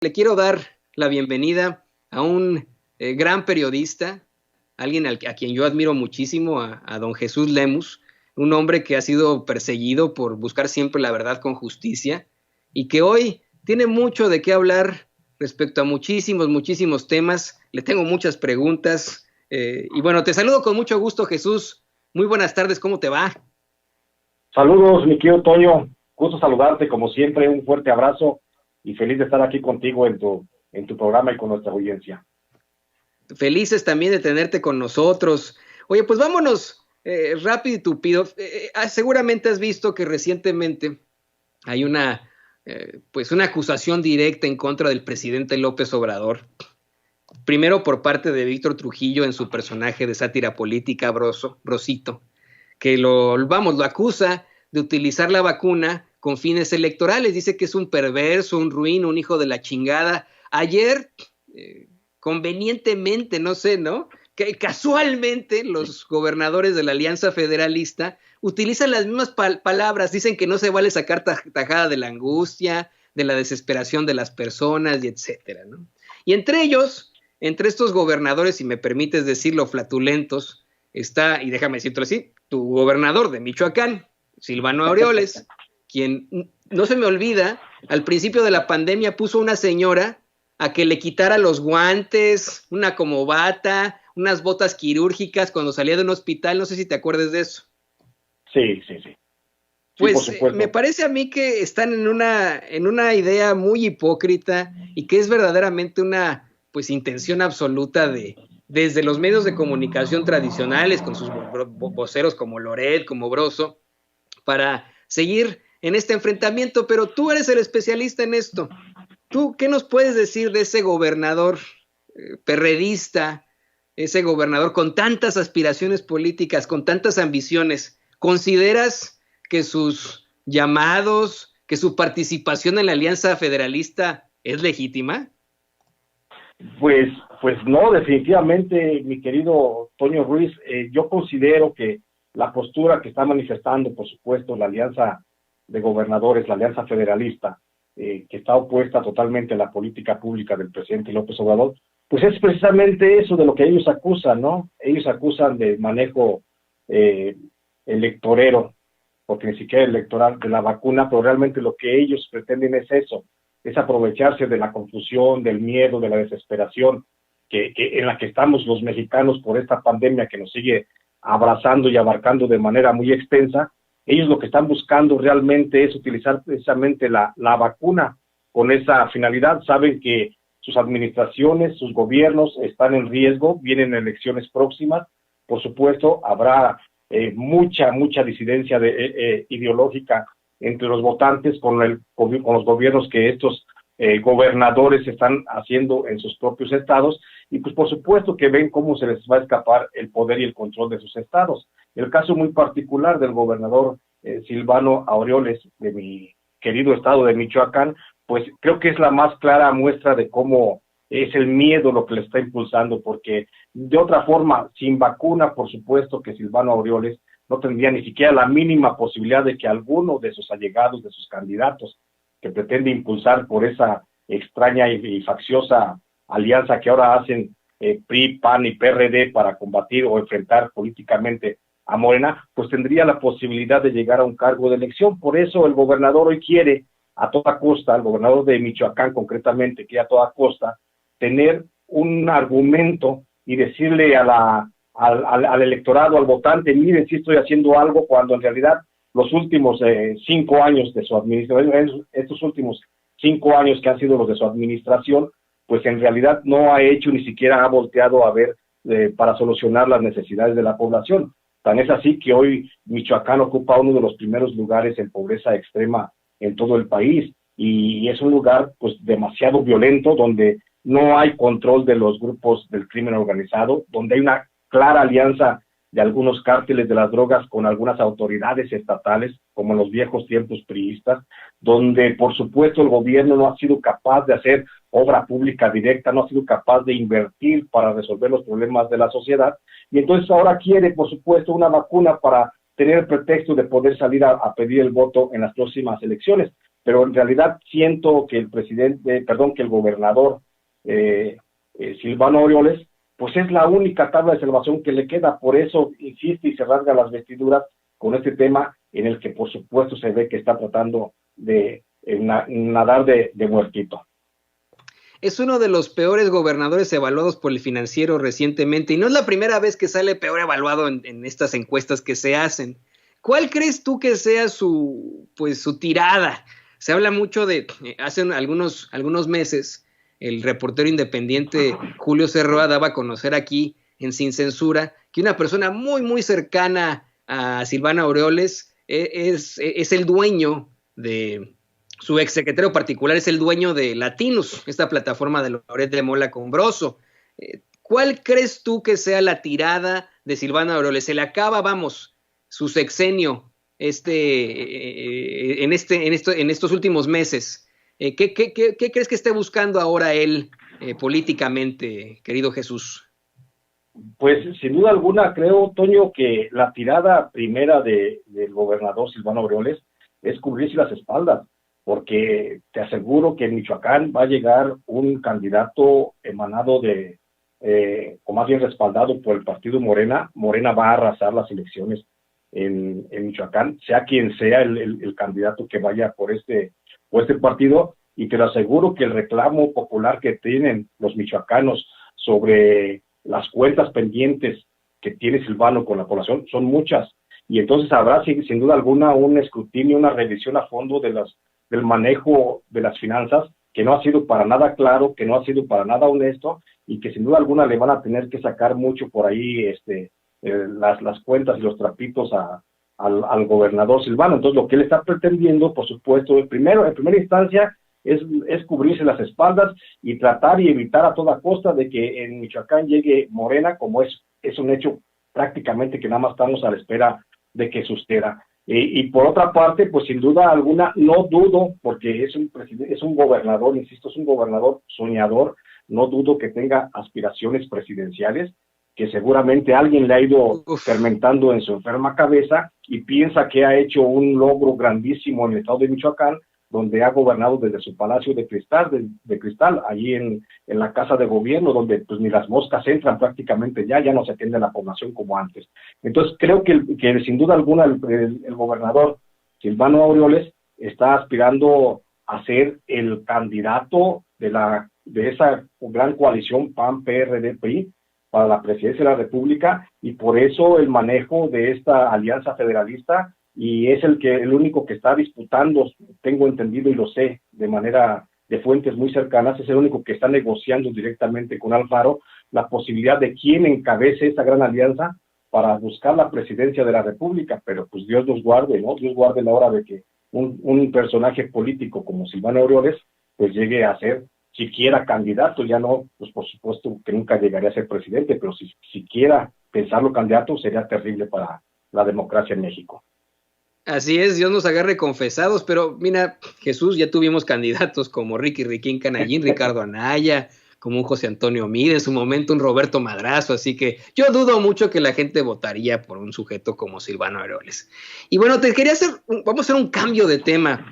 Le quiero dar la bienvenida a un gran periodista, alguien a quien yo admiro muchísimo, a don Jesús Lemus, un hombre que ha sido perseguido por buscar siempre la verdad con justicia y que hoy tiene mucho de qué hablar respecto a muchísimos temas. Le tengo muchas preguntas y bueno, te saludo con mucho gusto, Jesús. Muy buenas tardes, ¿cómo te va? Saludos, mi querido Toño. Gusto saludarte, como siempre, un fuerte abrazo y feliz de estar aquí contigo en tu programa y con nuestra audiencia. Felices también de tenerte con nosotros. Oye, pues vámonos rápido y tupido. Seguramente has visto que recientemente hay pues una acusación directa en contra del presidente López Obrador. Primero por parte de Víctor Trujillo en su personaje de sátira política, Brosito, que lo acusa de utilizar la vacuna con fines electorales. Dice que es un perverso, un ruin, un hijo de la chingada. Ayer, convenientemente, no sé, ¿no? Que casualmente los gobernadores de la Alianza Federalista utilizan las mismas palabras. Dicen que no se vale sacar tajada de la angustia, de la desesperación de las personas y etcétera, ¿no? Y entre ellos, entre estos gobernadores, si me permites decirlo, flatulentos, está, y déjame decirlo así, tu gobernador de Michoacán, Silvano Aureoles, quien, no se me olvida, al principio de la pandemia puso una señora a que le quitara los guantes, una como bata, unas botas quirúrgicas cuando salía de un hospital. No sé si te acuerdas de eso. Sí. Pues me parece a mí que están en una idea muy hipócrita y que es verdaderamente una pues intención absoluta desde los medios de comunicación tradicionales, con sus voceros como Loret, como Broso, para seguir en este enfrentamiento. Pero tú eres el especialista en esto. ¿Tú qué nos puedes decir de ese gobernador perredista, ese gobernador con tantas aspiraciones políticas, con tantas ambiciones? ¿Consideras que sus llamados, que su participación en la Alianza Federalista es legítima? Pues no, definitivamente, mi querido Toño Ruiz, yo considero que la postura que está manifestando, por supuesto, la Alianza de Gobernadores, la Alianza Federalista, que está opuesta totalmente a la política pública del presidente López Obrador, pues es precisamente eso de lo que ellos acusan, ¿no? Ellos acusan de manejo electorero, porque ni siquiera electoral, de la vacuna, pero realmente lo que ellos pretenden es eso, es aprovecharse de la confusión, del miedo, de la desesperación que en la que estamos los mexicanos por esta pandemia que nos sigue abrazando y abarcando de manera muy extensa. Ellos lo que están buscando realmente es utilizar precisamente la vacuna con esa finalidad. Saben que sus administraciones, sus gobiernos están en riesgo, vienen elecciones próximas, por supuesto habrá mucha disidencia ideológica entre los votantes con los gobiernos que estos gobernadores están haciendo en sus propios estados, y pues por supuesto que ven cómo se les va a escapar el poder y el control de sus estados. El caso muy particular del gobernador Silvano Aureoles, de mi querido estado de Michoacán, pues creo que es la más clara muestra de cómo es el miedo lo que le está impulsando, porque de otra forma, sin vacuna, por supuesto que Silvano Aureoles no tendría ni siquiera la mínima posibilidad de que alguno de sus allegados, de sus candidatos, que pretende impulsar por esa extraña y facciosa alianza que ahora hacen PRI, PAN y PRD para combatir o enfrentar políticamente a Morena, pues tendría la posibilidad de llegar a un cargo de elección. Por eso el gobernador hoy quiere a toda costa, el gobernador de Michoacán concretamente, quiere a toda costa tener un argumento y decirle al electorado, al votante, miren, sí estoy haciendo algo, cuando en realidad los últimos 5 años de su administración, estos últimos 5 años que han sido los de su administración, pues en realidad no ha hecho, ni siquiera ha volteado a ver para solucionar las necesidades de la población. Tan es así que hoy Michoacán ocupa uno de los primeros lugares en pobreza extrema en todo el país, y es un lugar pues demasiado violento, donde no hay control de los grupos del crimen organizado, donde hay una clara alianza de algunos cárteles de las drogas con algunas autoridades estatales, como en los viejos tiempos priistas, donde por supuesto el gobierno no ha sido capaz de hacer obra pública directa, no ha sido capaz de invertir para resolver los problemas de la sociedad, y entonces ahora quiere por supuesto una vacuna para tener el pretexto de poder salir a pedir el voto en las próximas elecciones. pero en realidad siento que que el gobernador Silvano Aureoles, pues es la única tabla de salvación que le queda, por eso insiste y se rasga las vestiduras con este tema en el que por supuesto se ve que está tratando de nadar de muertito. Es uno de los peores gobernadores evaluados por el Financiero recientemente, y no es la primera vez que sale peor evaluado en estas encuestas que se hacen. ¿Cuál crees tú que sea su tirada? Se habla mucho de, hace algunos meses, el reportero independiente Julio Cerroa daba a conocer aquí, en Sin Censura, que una persona muy, muy cercana a Silvano Aureoles es el dueño de... Su exsecretario particular es el dueño de Latinus, esta plataforma de Loret de Mola con Broso. ¿Cuál crees tú que sea la tirada de Silvano Aureoles? Se le acaba, su sexenio en estos últimos meses. ¿Qué crees que esté buscando ahora él políticamente, querido Jesús? Pues sin duda alguna creo, Toño, que la tirada primera del gobernador Silvano Aureoles es cubrirse las espaldas, porque te aseguro que en Michoacán va a llegar un candidato emanado o más bien respaldado por el partido Morena. Morena va a arrasar las elecciones en Michoacán, sea quien sea el candidato que vaya por este partido, y te lo aseguro que el reclamo popular que tienen los michoacanos sobre las cuentas pendientes que tiene Silvano con la población son muchas, y entonces habrá sin duda alguna un escrutinio, una revisión a fondo del manejo de las finanzas, que no ha sido para nada claro, que no ha sido para nada honesto, y que sin duda alguna le van a tener que sacar mucho por ahí las cuentas y los trapitos al gobernador Silvano. Entonces lo que él está pretendiendo, por supuesto, en primera instancia, es cubrirse las espaldas y tratar y evitar a toda costa de que en Michoacán llegue Morena, como es un hecho prácticamente que nada más estamos a la espera de que suceda. Y por otra parte, pues sin duda alguna, no dudo, porque es un gobernador, insisto, es un gobernador soñador, no dudo que tenga aspiraciones presidenciales, que seguramente alguien le ha ido fermentando en su enferma cabeza y piensa que ha hecho un logro grandísimo en el estado de Michoacán, donde ha gobernado desde su palacio de cristal, allí en la casa de gobierno, donde pues ni las moscas entran prácticamente ya no se atiende a la población como antes. Entonces creo que sin duda alguna el gobernador Silvano Aureoles está aspirando a ser el candidato de esa gran coalición PAN-PRD-PRI para la presidencia de la República, y por eso el manejo de esta alianza federalista, y es el único que está disputando, tengo entendido y lo sé de fuentes muy cercanas, es el único que está negociando directamente con Alfaro la posibilidad de quién encabece esa gran alianza para buscar la presidencia de la República. Pero pues Dios nos guarde, ¿no? Dios guarde la hora de que un personaje político como Silvano Aureoles pues llegue a ser siquiera candidato, ya no, pues por supuesto que nunca llegaría a ser presidente, pero si siquiera pensarlo candidato sería terrible para la democracia en México. Así es, Dios nos agarre confesados, pero mira, Jesús, ya tuvimos candidatos como Ricky Riquín Canallín, Ricardo Anaya, como un José Antonio Mide, en su momento un Roberto Madrazo, así que yo dudo mucho que la gente votaría por un sujeto como Silvano Aureoles. Y bueno, vamos a hacer un cambio de tema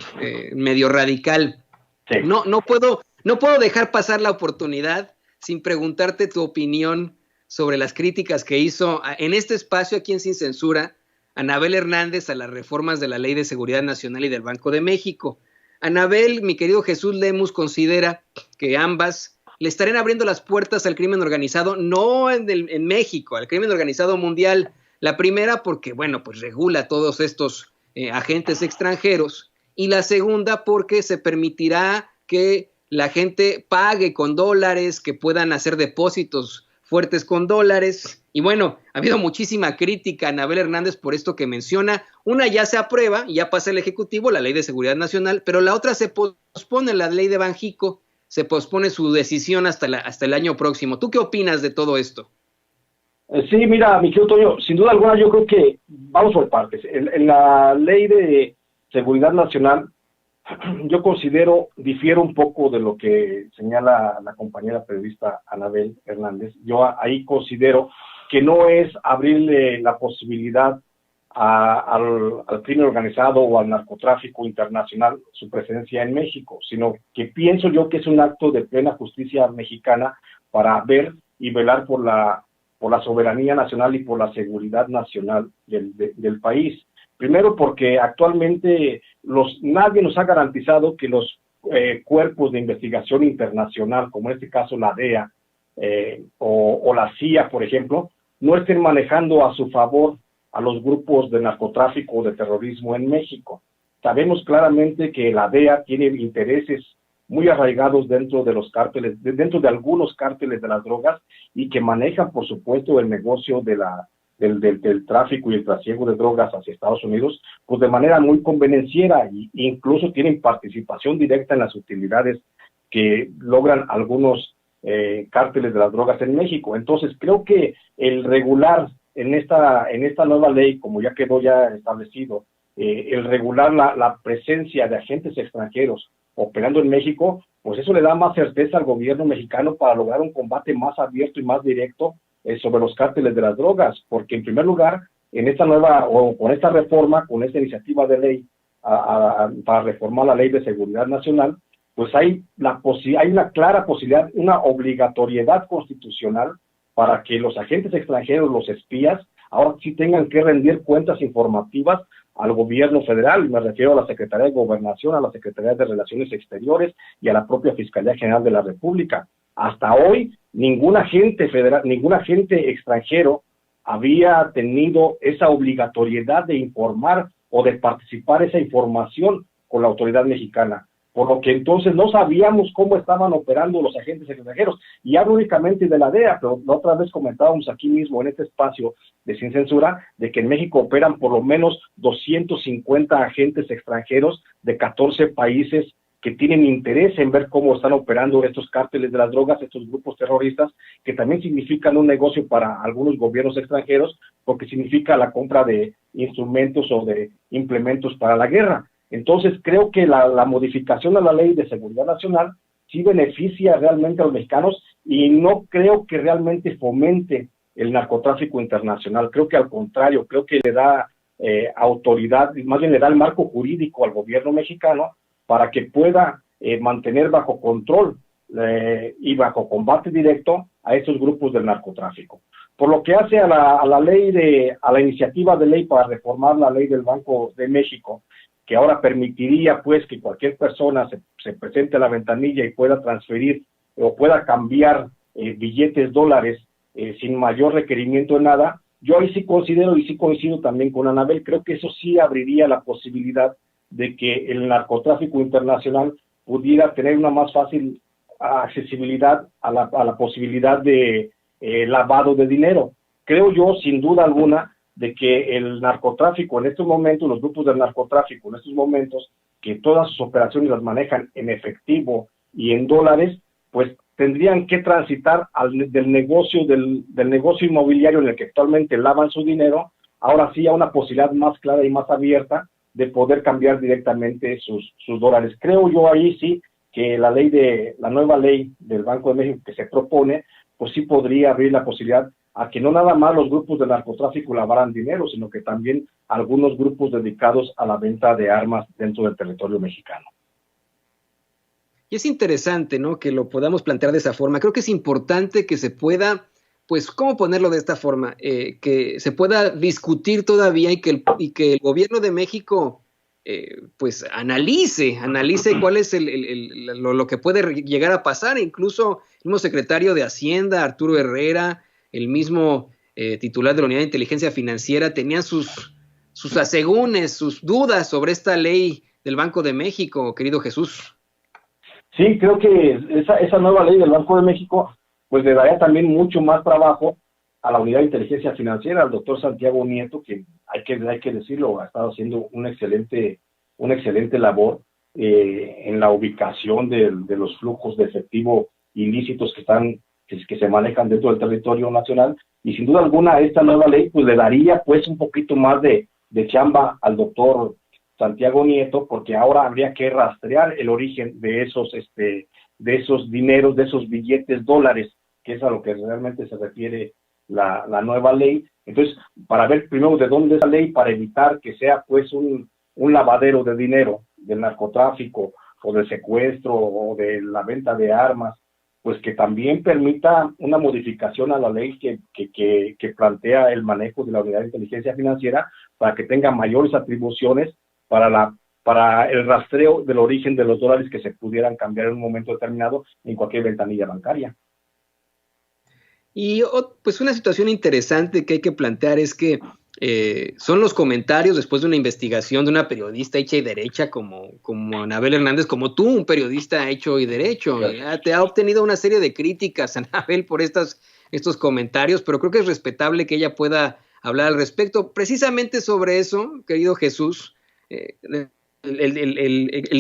medio radical. Sí. No puedo dejar pasar la oportunidad sin preguntarte tu opinión sobre las críticas que hizo en este espacio aquí en Sin Censura Anabel Hernández a las reformas de la Ley de Seguridad Nacional y del Banco de México. Anabel, mi querido Jesús Lemus, considera que ambas le estarían abriendo las puertas al crimen organizado, no en México, al crimen organizado mundial. La primera porque, bueno, pues regula a todos estos agentes extranjeros, y la segunda porque se permitirá que la gente pague con dólares, que puedan hacer depósitos fuertes con dólares. Y bueno, ha habido muchísima crítica a Anabel Hernández por esto que menciona. Una ya se aprueba y ya pasa el Ejecutivo, la Ley de Seguridad Nacional, pero la otra se pospone, la Ley de Banjico, se pospone su decisión hasta el año próximo. ¿Tú qué opinas de todo esto? Sí, mira, mi querido Toño, sin duda alguna yo creo que vamos por partes. En la Ley de Seguridad Nacional, yo difiero un poco de lo que señala la compañera periodista Anabel Hernández. Yo ahí considero que no es abrirle la posibilidad al crimen organizado o al narcotráfico internacional su presencia en México, sino que pienso yo que es un acto de plena justicia mexicana para ver y velar por la soberanía nacional y por la seguridad nacional del país. Primero porque actualmente nadie nos ha garantizado que los cuerpos de investigación internacional, como en este caso la DEA o la CIA, por ejemplo, no estén manejando a su favor a los grupos de narcotráfico o de terrorismo en México. Sabemos claramente que la DEA tiene intereses muy arraigados dentro de los cárteles, dentro de algunos cárteles de las drogas, y que manejan, por supuesto, el negocio del tráfico y el trasiego de drogas hacia Estados Unidos, pues de manera muy convenenciera, e incluso tienen participación directa en las utilidades que logran algunos cárteles de las drogas en México. Entonces, creo que el regular en esta nueva ley, como ya quedó ya establecido, el regular la presencia de agentes extranjeros operando en México, pues eso le da más certeza al gobierno mexicano para lograr un combate más abierto y más directo sobre los cárteles de las drogas, porque en primer lugar, en esta nueva, o con esta reforma, con esta iniciativa de ley para reformar la Ley de Seguridad Nacional, pues hay una clara posibilidad, una obligatoriedad constitucional para que los agentes extranjeros, los espías, ahora sí tengan que rendir cuentas informativas al gobierno federal. Me refiero a la Secretaría de Gobernación, a la Secretaría de Relaciones Exteriores y a la propia Fiscalía General de la República. Hasta hoy, ningún agente federal, ningún agente extranjero había tenido esa obligatoriedad de informar o de participar esa información con la autoridad mexicana, por lo que entonces no sabíamos cómo estaban operando los agentes extranjeros. Y hablo únicamente de la DEA, pero la otra vez comentábamos aquí mismo en este espacio de Sin Censura, de que en México operan por lo menos 250 agentes extranjeros de 14 países que tienen interés en ver cómo están operando estos cárteles de las drogas, estos grupos terroristas, que también significan un negocio para algunos gobiernos extranjeros, porque significa la compra de instrumentos o de implementos para la guerra. Entonces, creo que la modificación a la Ley de Seguridad Nacional sí beneficia realmente a los mexicanos, y no creo que realmente fomente el narcotráfico internacional. Creo que al contrario, creo que le da autoridad, más bien le da el marco jurídico al gobierno mexicano para que pueda mantener bajo control y bajo combate directo a estos grupos del narcotráfico. Por lo que hace a la iniciativa de ley para reformar la ley del Banco de México, que ahora permitiría pues que cualquier persona se presente a la ventanilla y pueda transferir o pueda cambiar billetes dólares sin mayor requerimiento de nada, yo ahí sí considero y sí coincido también con Anabel, creo que eso sí abriría la posibilidad de que el narcotráfico internacional pudiera tener una más fácil accesibilidad a la posibilidad de lavado de dinero. Creo yo, sin duda alguna, de que el narcotráfico en estos momentos, los grupos del narcotráfico en estos momentos, que todas sus operaciones las manejan en efectivo y en dólares, pues tendrían que transitar del negocio inmobiliario en el que actualmente lavan su dinero, ahora sí a una posibilidad más clara y más abierta de poder cambiar directamente sus dólares. Creo yo ahí sí que la nueva ley del Banco de México que se propone, pues sí podría abrir la posibilidad a que no nada más los grupos de narcotráfico lavaran dinero, sino que también algunos grupos dedicados a la venta de armas dentro del territorio mexicano. Y es interesante, ¿no?, que lo podamos plantear de esa forma. Creo que es importante que se pueda, pues, ¿cómo ponerlo de esta forma? Que se pueda discutir todavía y que el gobierno de México, pues, analice cuál es lo que puede llegar a pasar. Incluso el mismo secretario de Hacienda, Arturo Herrera, el mismo titular de la Unidad de Inteligencia Financiera, tenían sus asegúnes, sus dudas sobre esta ley del Banco de México, querido Jesús. Sí, creo que esa nueva ley del Banco de México pues le daría también mucho más trabajo a la Unidad de Inteligencia Financiera, al doctor Santiago Nieto, que hay que decirlo, ha estado haciendo una excelente labor en la ubicación de los flujos de efectivo ilícitos que se manejan dentro del territorio nacional, y sin duda alguna esta nueva ley pues le daría pues un poquito más de chamba al doctor Santiago Nieto, porque ahora habría que rastrear el origen de esos dineros, de esos billetes dólares, que es a lo que realmente se refiere la nueva ley. Entonces, para ver primero de dónde es la ley, para evitar que sea pues un lavadero de dinero del narcotráfico o del secuestro o de la venta de armas, pues que también permita una modificación a la ley que plantea el manejo de la unidad de inteligencia financiera para que tenga mayores atribuciones para el rastreo del origen de los dólares que se pudieran cambiar en un momento determinado en cualquier ventanilla bancaria. Y pues una situación interesante que hay que plantear es que son los comentarios después de una investigación de una periodista hecha y derecha como Anabel Hernández, como tú, un periodista hecho y derecho. Te ha obtenido una serie de críticas, Anabel, por estos comentarios, pero creo que es respetable que ella pueda hablar al respecto. Precisamente sobre eso, querido Jesús, el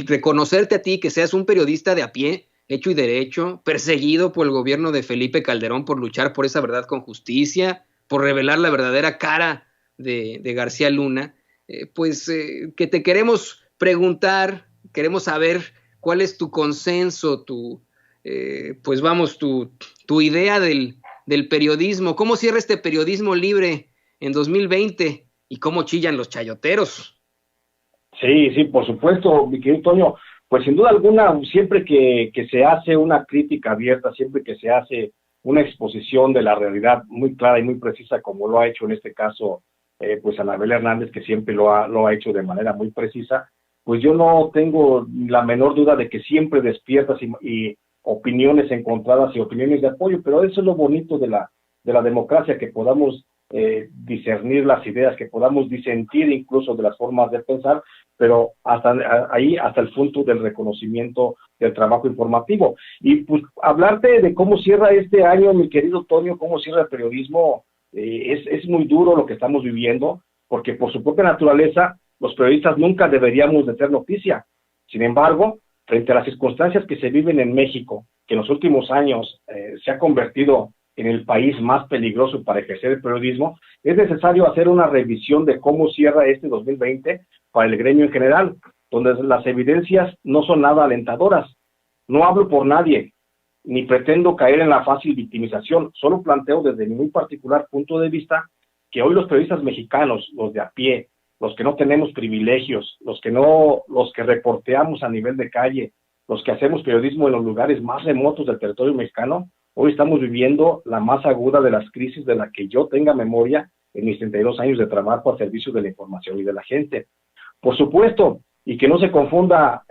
reconocerte a ti que seas un periodista de a pie, hecho y derecho, perseguido por el gobierno de Felipe Calderón por luchar por esa verdad con justicia, por revelar la verdadera cara de García Luna, que te queremos preguntar, queremos saber cuál es tu consenso, tu idea del periodismo, cómo cierra este periodismo libre en 2020 y cómo chillan los chayoteros. Sí, por supuesto, mi querido Toño. Pues sin duda alguna, siempre que se hace una crítica abierta, siempre que se hace una exposición de la realidad muy clara y muy precisa, como lo ha hecho en este caso, pues Anabel Hernández, que siempre lo ha hecho de manera muy precisa, pues yo no tengo la menor duda de que siempre despiertas y opiniones encontradas y opiniones de apoyo, pero eso es lo bonito de la democracia, que podamos discernir las ideas, que podamos disentir incluso de las formas de pensar, pero hasta el punto del reconocimiento del trabajo informativo. Y pues hablarte de cómo cierra este año, mi querido Toño, cómo cierra el periodismo, es muy duro lo que estamos viviendo, porque por su propia naturaleza, los periodistas nunca deberíamos de ser noticia. Sin embargo, frente a las circunstancias que se viven en México, que en los últimos años se ha convertido en el país más peligroso para ejercer el periodismo, es necesario hacer una revisión de cómo cierra este 2020 para el gremio en general, donde las evidencias no son nada alentadoras. No hablo por nadie, ni pretendo caer en la fácil victimización, solo planteo desde mi muy particular punto de vista que hoy los periodistas mexicanos, los de a pie, los que no tenemos privilegios, los que reporteamos a nivel de calle, los que hacemos periodismo en los lugares más remotos del territorio mexicano, hoy estamos viviendo la más aguda de las crisis de la que yo tenga memoria en mis 32 años de trabajo al servicio de la información y de la gente. Por supuesto, y que no se confunda,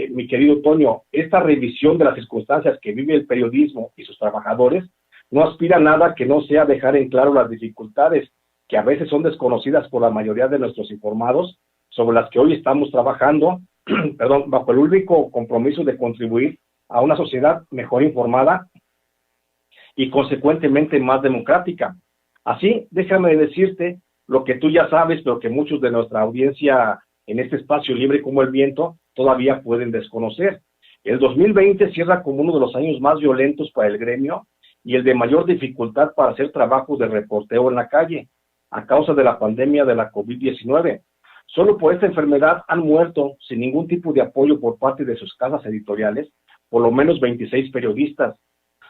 mi querido Toño, esta revisión de las circunstancias que vive el periodismo y sus trabajadores no aspira a nada que no sea dejar en claro las dificultades que a veces son desconocidas por la mayoría de nuestros informados, sobre las que hoy estamos trabajando, bajo el único compromiso de contribuir a una sociedad mejor informada y consecuentemente más democrática. Así, déjame decirte lo que tú ya sabes, pero que muchos de nuestra audiencia en este espacio libre como el viento todavía pueden desconocer. El 2020 cierra como uno de los años más violentos para el gremio y el de mayor dificultad para hacer trabajos de reporteo en la calle, a causa de la pandemia de la COVID-19. Solo por esta enfermedad han muerto, sin ningún tipo de apoyo por parte de sus casas editoriales, por lo menos 26 periodistas.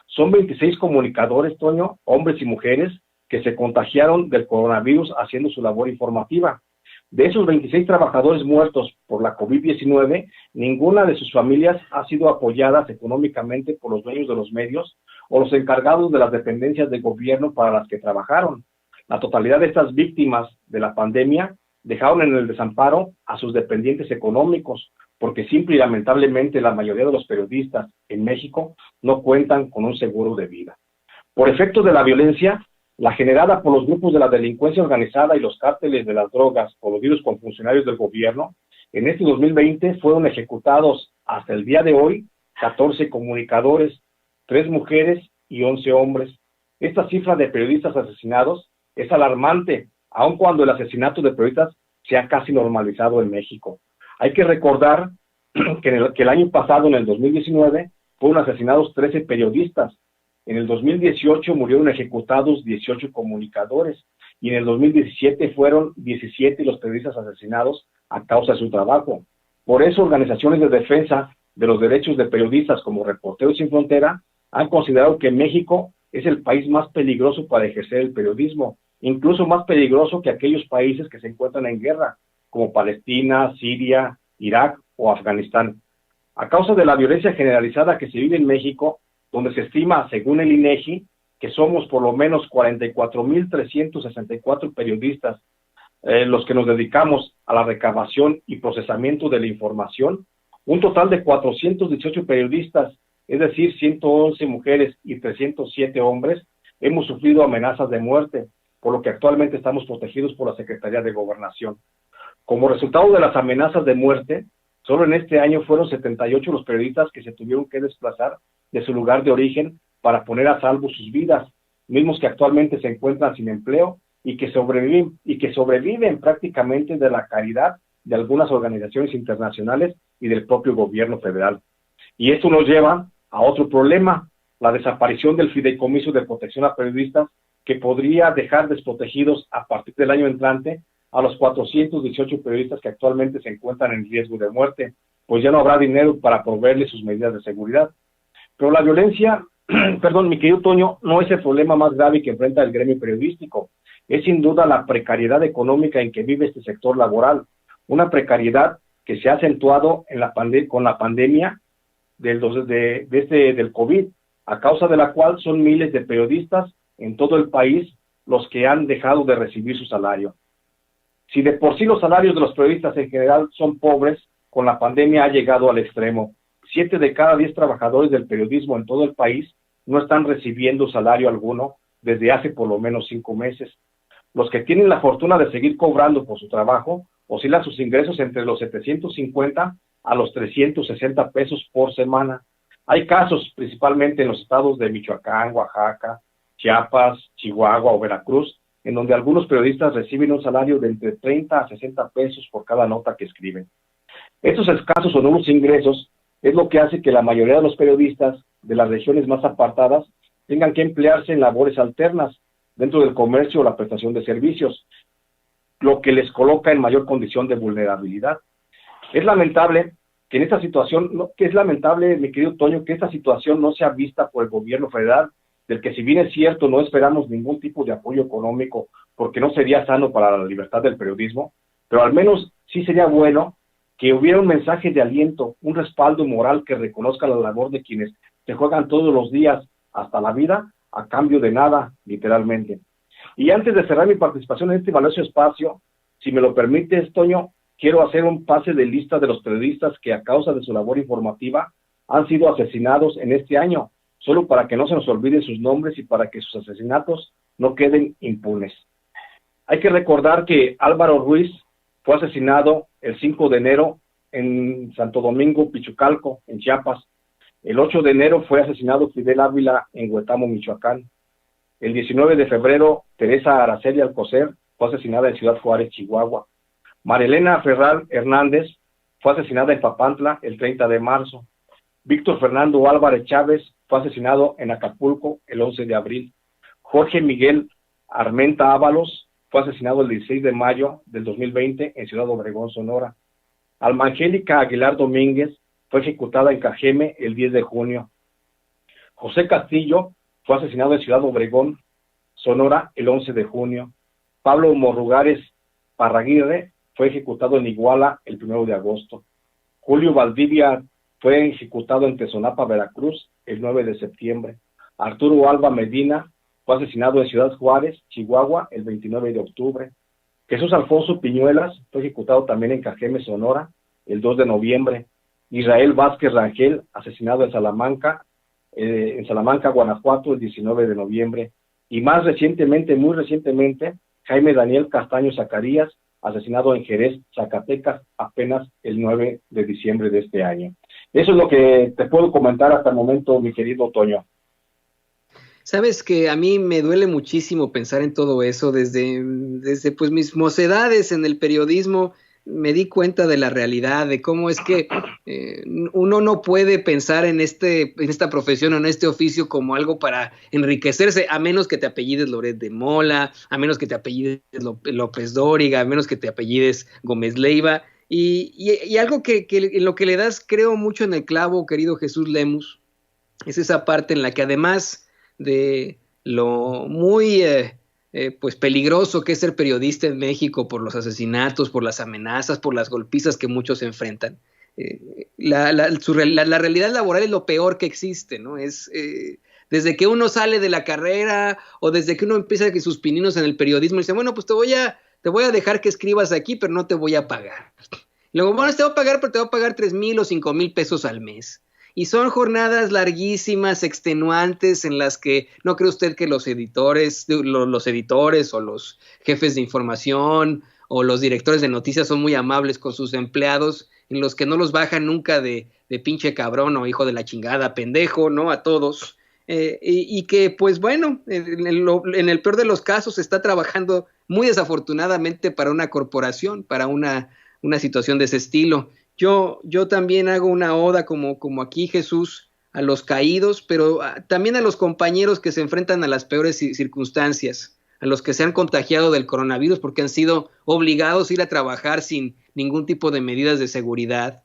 Son 26 comunicadores, Toño, hombres y mujeres, que se contagiaron del coronavirus haciendo su labor informativa. De esos 26 trabajadores muertos por la COVID-19, ninguna de sus familias ha sido apoyada económicamente por los dueños de los medios o los encargados de las dependencias de gobierno para las que trabajaron. La totalidad de estas víctimas de la pandemia dejaron en el desamparo a sus dependientes económicos, porque simple y lamentablemente la mayoría de los periodistas en México no cuentan con un seguro de vida. Por efecto de la violencia, la generada por los grupos de la delincuencia organizada y los cárteles de las drogas coludidos con funcionarios del gobierno, en este 2020 fueron ejecutados hasta el día de hoy 14 comunicadores, 3 mujeres y 11 hombres. Esta cifra de periodistas asesinados es alarmante, aun cuando el asesinato de periodistas se ha casi normalizado en México. Hay que recordar que el año pasado, en el 2019, fueron asesinados 13 periodistas. En el 2018 murieron ejecutados 18 comunicadores y en el 2017 fueron 17 los periodistas asesinados a causa de su trabajo. Por eso, organizaciones de defensa de los derechos de periodistas como Reporteros Sin Frontera han considerado que México es el país más peligroso para ejercer el periodismo, incluso más peligroso que aquellos países que se encuentran en guerra, como Palestina, Siria, Irak o Afganistán. A causa de la violencia generalizada que se vive en México, donde se estima, según el INEGI, que somos por lo menos 44,364 periodistas, los que nos dedicamos a la recabación y procesamiento de la información, un total de 418 periodistas, es decir, 111 mujeres y 307 hombres, hemos sufrido amenazas de muerte, por lo que actualmente estamos protegidos por la Secretaría de Gobernación. Como resultado de las amenazas de muerte, solo en este año fueron 78 los periodistas que se tuvieron que desplazar de su lugar de origen para poner a salvo sus vidas, mismos que actualmente se encuentran sin empleo y que sobreviven prácticamente de la caridad de algunas organizaciones internacionales y del propio gobierno federal. Y esto nos lleva a otro problema, la desaparición del fideicomiso de protección a periodistas, que podría dejar desprotegidos a partir del año entrante a los 418 periodistas que actualmente se encuentran en riesgo de muerte, pues ya no habrá dinero para proveerles sus medidas de seguridad. Pero la violencia, mi querido Toño, no es el problema más grave que enfrenta el gremio periodístico, es sin duda la precariedad económica en que vive este sector laboral, una precariedad que se ha acentuado con la pandemia del COVID, a causa de la cual son miles de periodistas en todo el país los que han dejado de recibir su salario. Si de por sí los salarios de los periodistas en general son pobres, con la pandemia ha llegado al extremo. 7 de cada 10 trabajadores del periodismo en todo el país no están recibiendo salario alguno desde hace por lo menos 5 meses. Los que tienen la fortuna de seguir cobrando por su trabajo oscilan sus ingresos entre los 750 a los 360 pesos por semana. Hay casos, principalmente en los estados de Michoacán, Oaxaca, Chiapas, Chihuahua o Veracruz, en donde algunos periodistas reciben un salario de entre 30 a 60 pesos por cada nota que escriben. Estos escasos o nulos ingresos es lo que hace que la mayoría de los periodistas de las regiones más apartadas tengan que emplearse en labores alternas dentro del comercio o la prestación de servicios, lo que les coloca en mayor condición de vulnerabilidad. Es lamentable que en esta situación, mi querido Toño, que esta situación no sea vista por el gobierno federal, del que si bien es cierto no esperamos ningún tipo de apoyo económico, porque no sería sano para la libertad del periodismo, pero al menos sí sería bueno que hubiera un mensaje de aliento, un respaldo moral que reconozca la labor de quienes se juegan todos los días hasta la vida a cambio de nada, literalmente. Y antes de cerrar mi participación en este valioso espacio, si me lo permites, Toño, quiero hacer un pase de lista de los periodistas que a causa de su labor informativa han sido asesinados en este año, solo para que no se nos olviden sus nombres y para que sus asesinatos no queden impunes. Hay que recordar que Álvaro Ruiz fue asesinado el 5 de enero en Santo Domingo, Pichucalco, en Chiapas. El 8 de enero fue asesinado Fidel Ávila en Huetamo, Michoacán. El 19 de febrero, Teresa Araceli Alcocer fue asesinada en Ciudad Juárez, Chihuahua. Marilena Ferral Hernández fue asesinada en Papantla el 30 de marzo. Víctor Fernando Álvarez Chávez fue asesinado en Acapulco el 11 de abril. Jorge Miguel Armenta Ábalos fue asesinado el 16 de mayo del 2020 en Ciudad Obregón, Sonora. Alma Angélica Aguilar Domínguez fue ejecutada en Cajeme el 10 de junio. José Castillo fue asesinado en Ciudad Obregón, Sonora, el 11 de junio. Pablo Morrugares Parraguirre fue ejecutado en Iguala el 1 de agosto. Julio Valdivia fue ejecutado en Tezonapa, Veracruz, el 9 de septiembre. Arturo Alba Medina fue asesinado en Ciudad Juárez, Chihuahua, el 29 de octubre. Jesús Alfonso Piñuelas fue ejecutado también en Cajeme, Sonora, el 2 de noviembre. Israel Vázquez Rangel, asesinado en Salamanca, Guanajuato, el 19 de noviembre. Y más recientemente, muy recientemente, Jaime Daniel Castaño Zacarías, asesinado en Jerez, Zacatecas, apenas el 9 de diciembre de este año. Eso es lo que te puedo comentar hasta el momento, mi querido Toño. Sabes que a mí me duele muchísimo pensar en todo eso. Desde pues mis mocedades en el periodismo me di cuenta de la realidad, de cómo es que uno no puede pensar en esta profesión o en este oficio como algo para enriquecerse, a menos que te apellides Loret de Mola, a menos que te apellides López Dóriga, a menos que te apellides Gómez Leiva. Y algo que en lo que le das, creo mucho en el clavo, querido Jesús Lemus, es esa parte en la que además de lo muy pues peligroso que es ser periodista en México por los asesinatos, por las amenazas, por las golpizas que muchos enfrentan. La realidad laboral es lo peor que existe, ¿no? Desde que uno sale de la carrera o desde que uno empieza sus pininos en el periodismo, dice, bueno, pues te voy a dejar que escribas aquí, pero no te voy a pagar. Luego, bueno, te voy a pagar, pero te voy a pagar 3,000 o 5,000 pesos al mes. Y son jornadas larguísimas, extenuantes, en las que no cree usted que los editores o los jefes de información o los directores de noticias son muy amables con sus empleados, en los que no los bajan nunca de pinche cabrón o hijo de la chingada, pendejo, ¿no? A todos. Y que, pues bueno, en el peor de los casos está trabajando muy desafortunadamente para una corporación, para una situación de ese estilo. Yo también hago una oda como aquí Jesús a los caídos, pero también a los compañeros que se enfrentan a las peores circunstancias, a los que se han contagiado del coronavirus porque han sido obligados a ir a trabajar sin ningún tipo de medidas de seguridad,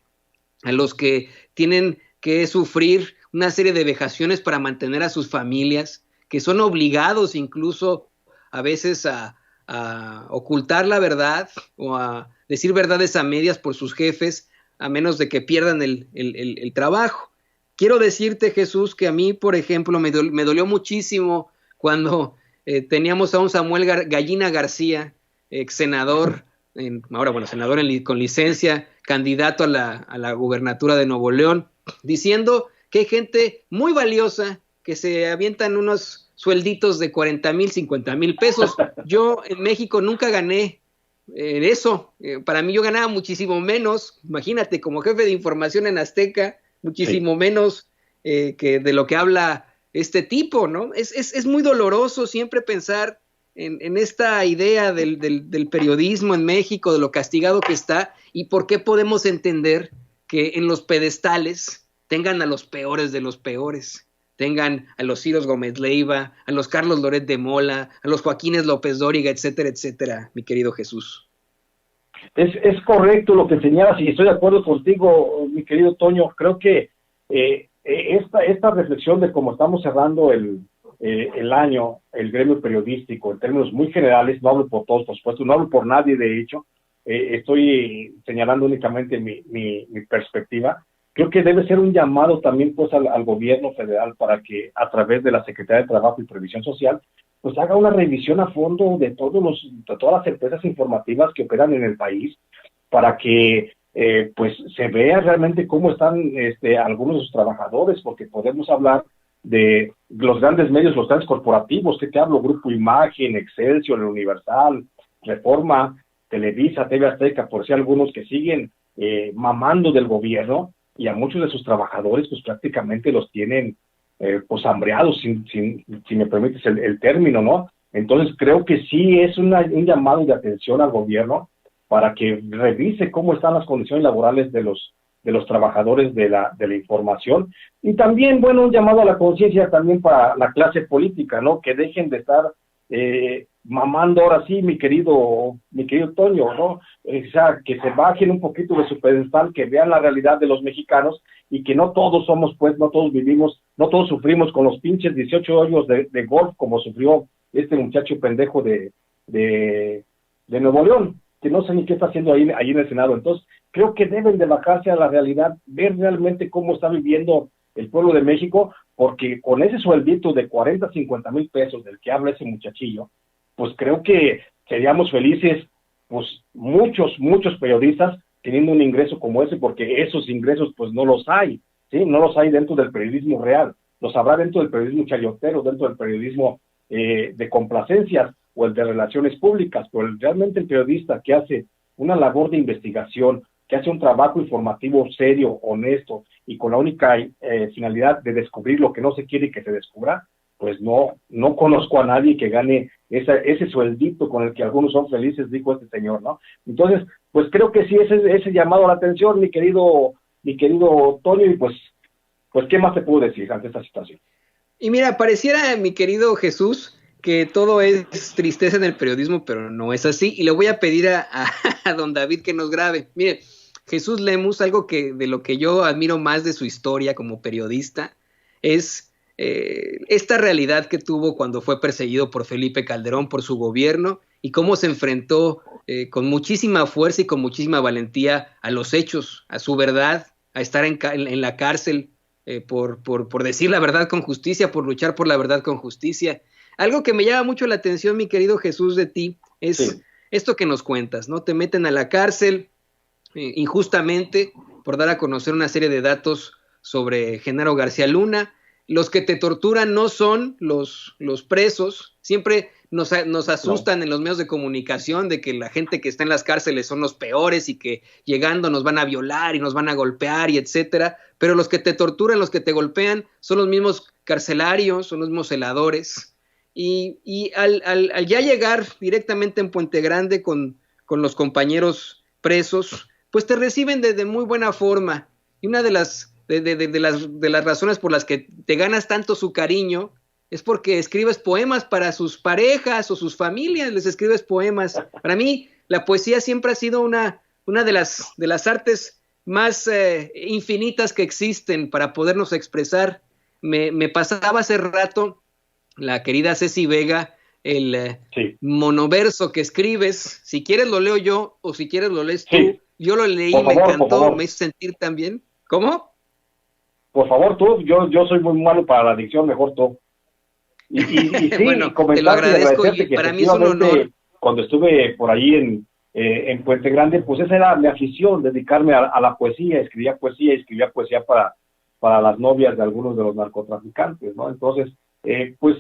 a los que tienen que sufrir una serie de vejaciones para mantener a sus familias, que son obligados incluso a veces a ocultar la verdad o a decir verdades a medias por sus jefes, a menos de que pierdan el trabajo. Quiero decirte, Jesús, que a mí, por ejemplo, me dolió muchísimo cuando teníamos a un Samuel Gallina García, ex senador, senador con licencia, candidato a la gubernatura de Nuevo León, diciendo que hay gente muy valiosa que se avientan unos suelditos de 40,000, 50,000 pesos. Yo en México nunca gané eso. Para mí yo ganaba muchísimo menos, imagínate, como jefe de información en Azteca, muchísimo menos que de lo que habla este tipo, ¿no? Es muy doloroso siempre pensar en esta idea del periodismo en México, de lo castigado que está, y por qué podemos entender que en los pedestales tengan a los peores de los peores, tengan a los Ciros Gómez Leiva, a los Carlos Loret de Mola, a los Joaquines López Dóriga, etcétera, etcétera, mi querido Jesús. Es correcto lo que señalas y estoy de acuerdo contigo, mi querido Toño. Creo que esta reflexión de cómo estamos cerrando el año, el gremio periodístico, en términos muy generales, no hablo por todos, por supuesto, no hablo por nadie, de hecho, estoy señalando únicamente mi perspectiva. Creo que debe ser un llamado también pues al gobierno federal para que a través de la Secretaría de Trabajo y Previsión Social pues haga una revisión a fondo de todas las empresas informativas que operan en el país para que pues se vea realmente cómo están algunos de sus trabajadores, porque podemos hablar de los grandes medios, los grandes corporativos, que te hablo, Grupo Imagen, Excelsior, El Universal, Reforma, Televisa, TV Azteca, por si algunos que siguen mamando del gobierno, y a muchos de sus trabajadores pues prácticamente los tienen pues hambreados, si me permites el término, ¿no? Entonces creo que sí es un llamado de atención al gobierno para que revise cómo están las condiciones laborales de los trabajadores de la información, y también, bueno, un llamado a la conciencia también para la clase política, ¿no? Que dejen de estar mamando ahora sí, mi querido Toño, ¿no? O sea, que se bajen un poquito de su pedestal, que vean la realidad de los mexicanos y que no todos somos, pues, no todos vivimos, no todos sufrimos con los pinches 18 hoyos de golf como sufrió este muchacho pendejo de Nuevo León, que no sé ni qué está haciendo ahí en el Senado. Entonces, creo que deben de bajarse a la realidad, ver realmente cómo está viviendo el pueblo de México, porque con ese sueldito de 40, 50 mil pesos del que habla ese muchachillo, pues creo que seríamos felices, pues muchos periodistas teniendo un ingreso como ese, porque esos ingresos pues no los hay, ¿sí? No los hay dentro del periodismo real, los habrá dentro del periodismo chayotero, dentro del periodismo de complacencias o el de relaciones públicas, pero realmente el periodista que hace una labor de investigación, que hace un trabajo informativo serio, honesto y con la única finalidad de descubrir lo que no se quiere que se descubra, pues no conozco a nadie que gane ese sueldito con el que algunos son felices, dijo este señor, ¿no? Entonces, pues creo que sí, ese llamado a la atención, mi querido Toño, y pues ¿qué más te puedo decir ante esta situación? Y mira, pareciera, mi querido Jesús, que todo es tristeza en el periodismo, pero no es así, y le voy a pedir a don David que nos grabe. Mire, Jesús Lemus, algo de lo que yo admiro más de su historia como periodista, es esta realidad que tuvo cuando fue perseguido por Felipe Calderón, por su gobierno, y cómo se enfrentó con muchísima fuerza y con muchísima valentía a los hechos, a su verdad, a estar en la cárcel por decir la verdad con justicia, por luchar por la verdad con justicia. Algo que me llama mucho la atención, mi querido Jesús, de ti, es esto que nos cuentas, ¿no? Te meten a la cárcel injustamente por dar a conocer una serie de datos sobre Genaro García Luna. Los que te torturan no son los presos. Siempre nos asustan en los medios de comunicación de que la gente que está en las cárceles son los peores y que llegando nos van a violar y nos van a golpear y etcétera. Pero los que te torturan, los que te golpean, son los mismos carcelarios, son los mismos celadores. Y al ya llegar directamente en Puente Grande con los compañeros presos, pues te reciben de muy buena forma. Y una de las razones por las que te ganas tanto su cariño es porque escribes poemas para sus parejas o sus familias, les escribes poemas. Para mí, la poesía siempre ha sido una de las artes más infinitas que existen para podernos expresar. Me pasaba hace rato la querida Ceci Vega el monoverso que escribes. Si quieres lo leo yo o si quieres lo lees tú. Yo lo leí, me encantó, me hizo sentir tan bien. ¿Cómo? Por favor, tú, yo soy muy malo para la dicción, mejor tú. Y sí, bueno, te lo agradezco y para mí es un honor. Cuando estuve por ahí en Puente Grande, pues esa era mi afición, dedicarme a la poesía, escribía poesía para las novias de algunos de los narcotraficantes, ¿no? Entonces, pues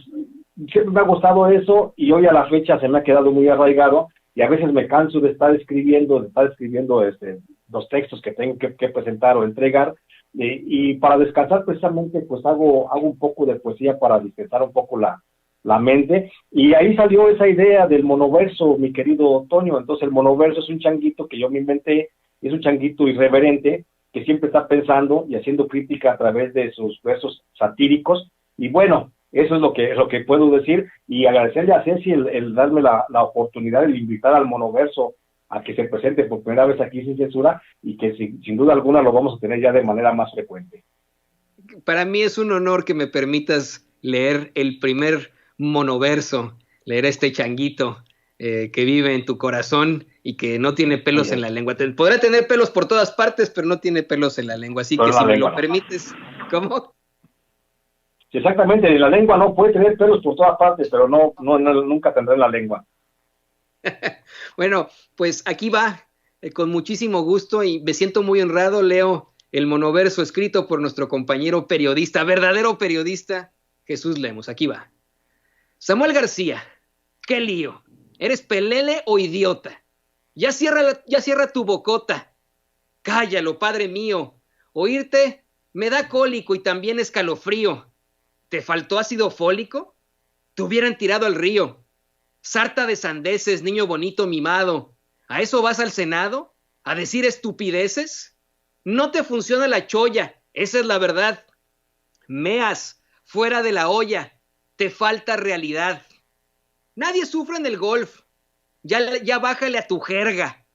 siempre me ha gustado eso y hoy a la fecha se me ha quedado muy arraigado y a veces me canso de estar escribiendo los textos que tengo que presentar o entregar. Y para descansar precisamente pues hago un poco de poesía para descansar un poco la mente, y ahí salió esa idea del monoverso, mi querido Toño. Entonces el monoverso es un changuito que yo me inventé, es un changuito irreverente que siempre está pensando y haciendo crítica a través de sus versos satíricos, y bueno, eso es lo que puedo decir, y agradecerle a Ceci el darme la oportunidad de invitar al monoverso a que se presente por primera vez aquí sin censura, y que sin duda alguna lo vamos a tener ya de manera más frecuente. Para mí es un honor que me permitas leer el primer monoverso, leer este changuito que vive en tu corazón y que no tiene pelos en la lengua. Podrá tener pelos por todas partes, pero no tiene pelos en la lengua, así que si me lo permites, ¿cómo? Sí, exactamente, la lengua no puede tener pelos por todas partes, pero nunca tendrá en la lengua. Bueno, pues aquí va, con muchísimo gusto, y me siento muy honrado. Leo el monoverso escrito por nuestro compañero periodista, verdadero periodista, Jesús Lemos. Aquí va. Samuel García, qué lío. ¿Eres pelele o idiota? Ya cierra tu bocota. Cállalo, padre mío. Oírte me da cólico y también escalofrío. ¿Te faltó ácido fólico? Te hubieran tirado al río. Sarta de sandeces, niño bonito mimado. ¿A eso vas al Senado? ¿A decir estupideces? No te funciona la cholla, esa es la verdad. Meas, fuera de la olla, te falta realidad. Nadie sufre en el golf. Ya bájale a tu jerga.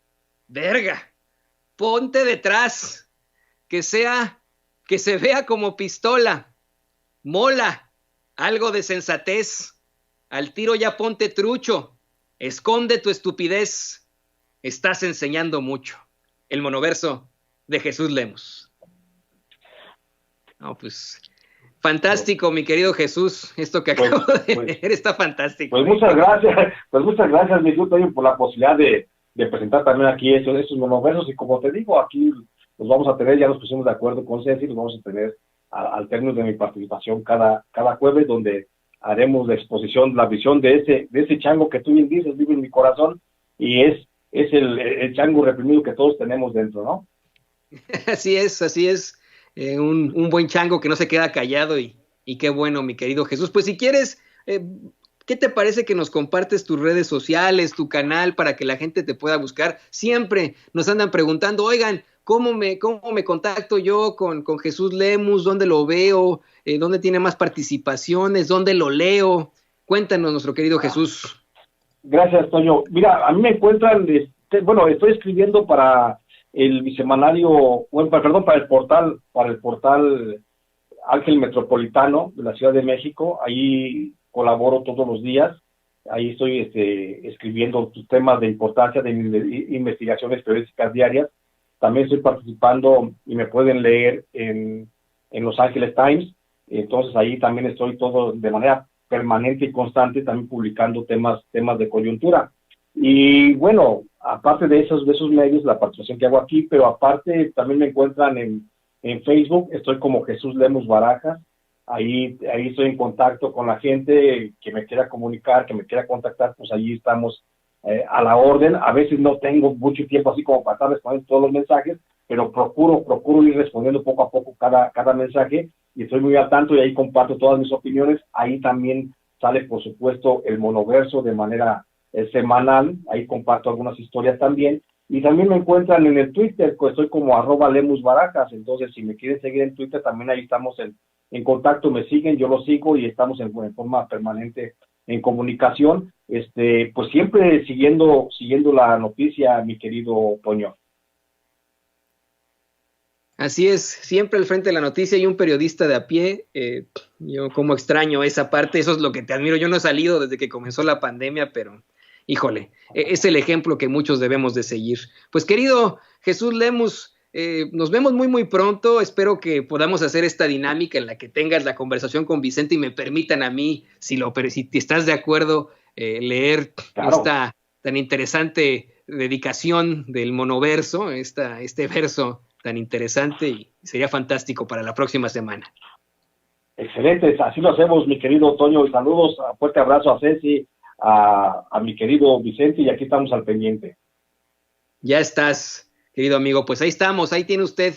Verga, ponte detrás. Que se vea como pistola. Mola, algo de sensatez. Al tiro ya ponte trucho, esconde tu estupidez, estás enseñando mucho. El monoverso de Jesús Lemos. No, pues, fantástico, mi querido Jesús, esto que acabo de leer está fantástico. Pues muchas gracias, mi Toño, por la posibilidad de presentar también aquí esos monoversos, y como te digo, aquí los vamos a tener, ya nos pusimos de acuerdo con Ceci, los vamos a tener al término de mi participación cada jueves, donde haremos la exposición, la visión de ese chango que tú bien dices, vive en mi corazón, y es el chango reprimido que todos tenemos dentro, ¿no? Así es, un buen chango que no se queda callado, y qué bueno, mi querido Jesús. Pues si quieres, ¿qué te parece que nos compartes tus redes sociales, tu canal, para que la gente te pueda buscar? Siempre nos andan preguntando, oigan, ¿cómo me contacto yo con Jesús Lemos? ¿Dónde lo veo? ¿Dónde tiene más participaciones? ¿Dónde lo leo? Cuéntanos, nuestro querido Jesús. Gracias, Toño. Mira, a mí me encuentran, estoy escribiendo para el bisemanario, para el portal Ángel Metropolitano de la Ciudad de México. Ahí colaboro todos los días. Ahí estoy escribiendo temas de importancia de investigaciones periodísticas diarias. También estoy participando y me pueden leer en Los Angeles Times. Entonces ahí también estoy todo de manera permanente y constante, también publicando temas de coyuntura. Y bueno, aparte de esos medios, la participación que hago aquí, pero aparte también me encuentran en Facebook. Estoy como Jesús Lemus Barajas. Ahí estoy en contacto con la gente que me quiera comunicar, que me quiera contactar, pues allí estamos a la orden. A veces no tengo mucho tiempo así como para estar respondiendo todos los mensajes, pero procuro ir respondiendo poco a poco cada mensaje, y estoy muy al tanto y ahí comparto todas mis opiniones. Ahí también sale, por supuesto, el Monoverso de manera semanal. Ahí comparto algunas historias también. Y también me encuentran en el Twitter, pues estoy como @LemusBarajas. Entonces, si me quieren seguir en Twitter, también ahí estamos en contacto, me siguen, yo los sigo y estamos en forma permanente en comunicación. Pues siempre siguiendo la noticia, mi querido Toño. Así es, siempre al frente de la noticia y un periodista de a pie. Yo como extraño esa parte, eso es lo que te admiro. Yo no he salido desde que comenzó la pandemia, pero híjole, es el ejemplo que muchos debemos de seguir. Pues querido Jesús Lemus, nos vemos muy pronto. Espero que podamos hacer esta dinámica en la que tengas la conversación con Vicente y me permitan a mí, si estás de acuerdo, leer Claro. esta tan interesante dedicación del Monoverso, este verso tan interesante, y sería fantástico para la próxima semana. Excelente, así lo hacemos, mi querido Toño. Saludos, fuerte abrazo a Ceci, a mi querido Vicente, y aquí estamos al pendiente. Ya estás, querido amigo. Pues ahí estamos, ahí tiene usted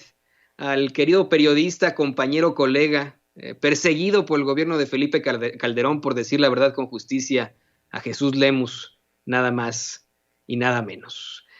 al querido periodista, compañero, colega, perseguido por el gobierno de Felipe Calderón por decir la verdad con justicia, a Jesús Lemus, nada más y nada menos.